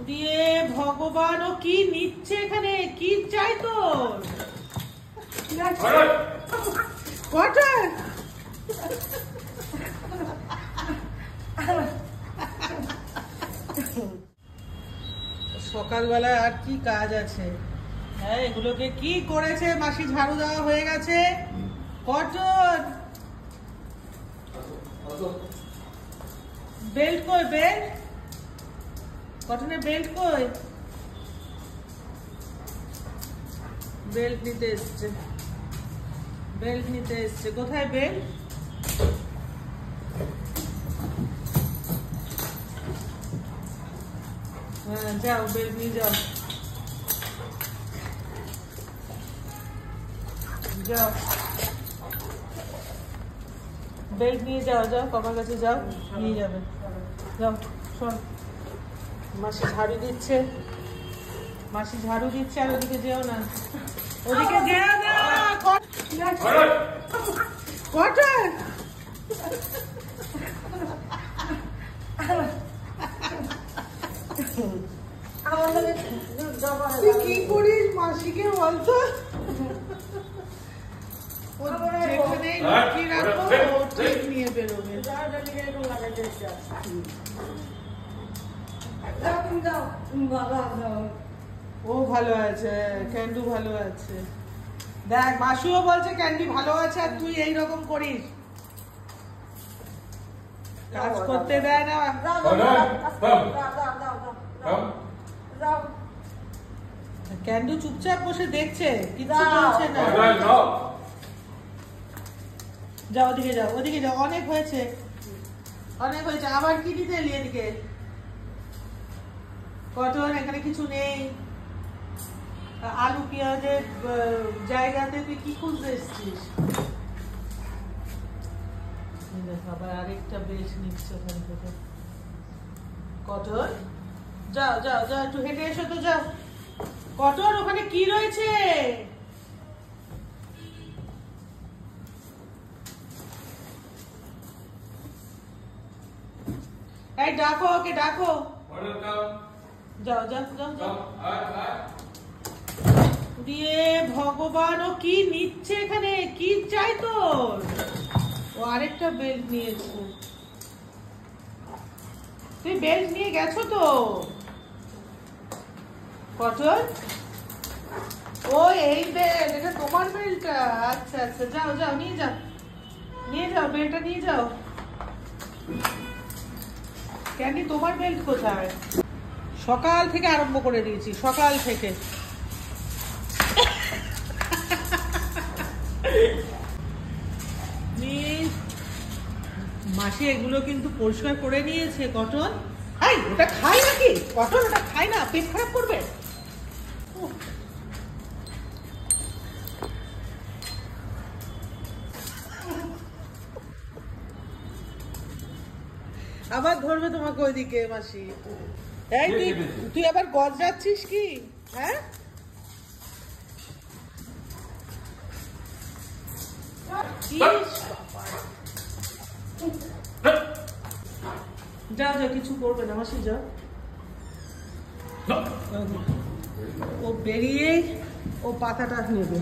দিয়ে ভগবান, ও কি নিচ্ছে এখানে? কি চাই তোর? কটন সকালবেলা আর কি কাজ আছে? হ্যাঁ, এগুলোকে কি করেছে মাসি? ঝাড়ু দেওয়া হয়ে গেছে। কটন বেল্ট কই? বেল্ট কটনের বেল্ট কই? বেল্ট নিতে এসছে, বেল্ট নিতে এসছে। কোথায় বেল্ট? হ্যাঁ, যাও বেল্ট নিয়ে যাও, যাও বেল্ট নিয়ে যাও, যাও পাপার কাছে যাও, নিয়ে যাবে। যাও, শোন, মাসি ঝাড়ু দিচ্ছে, মাসি ঝাড়ু দিচ্ছে, আর ওদিকে যেও না, ওদিকে যেও না। কটন তুই কি করিস মাসিকে বলতো? যেখানে লুকিয়ে রাখবো ঠিক নিয়ে বেরোবে। ও ভালো আছে, ক্যান্ডু ভালো আছে। দেখ, মাসিও বলছে ক্যান্ডি ভালো আছে, আর তুই এইরকম করিস, কাজ করতে দেয় না। ক্যান্ডু চুপচাপ বসে দেখছে, কিছু বলছে না। যাও ওদিকে, যাও ওদিকে, যাও, অনেক হয়েছে, অনেক হয়েছে। আবার কি দিতে এলি এদিকে? কটন, এখানে কিছু নেই। আলু পেঁয়াজের জায়গাতে তুই কি খুঁজতে এসছিস? আবার আরেকটা বেশ নিচ্ছে ওখান থেকে। কটন, যাও যাও যাও, একটু হেঁটে এসো তো, যাও। কটন, ওখানে কি রয়েছে? এই ডাকো ওকে, ডাকো। যাও যাও যাও যাও। দিয়ে ভগবান, ও কি নিচ্ছে এখানে? কি চাই তোর? ও আরেকটা বেল্ট নিয়েছে। তুই বেল্ট নিয়ে গেছো তো? কটন, ও এই বেল্ট, এটা তোমার বেল্টটা? আচ্ছা আচ্ছা, যাও যাও, নিয়ে যাও, নিয়ে যাও, বেল্টটা নিয়ে যাও। কেন, তোমার বেল্ট কোথায়? সকাল থেকে আরম্ভ করে দিয়েছি, সকাল থেকে। মাসি এগুলো কিন্তু পরিষ্কার করে নিয়েছে। কটন, এই ওটা খায় নাকি? কটন, ওটা খায় না, পেট খারাপ করবে। আবার ধরবে তোমাকে ওইদিকে মাসি। এই তুই আবার গজরাচ্ছিস কি? হ্যাঁ, যাও যাও, কিছু করবে না মাসি, যাও। ও বেরিয়ে ও পাতাটা নেবে।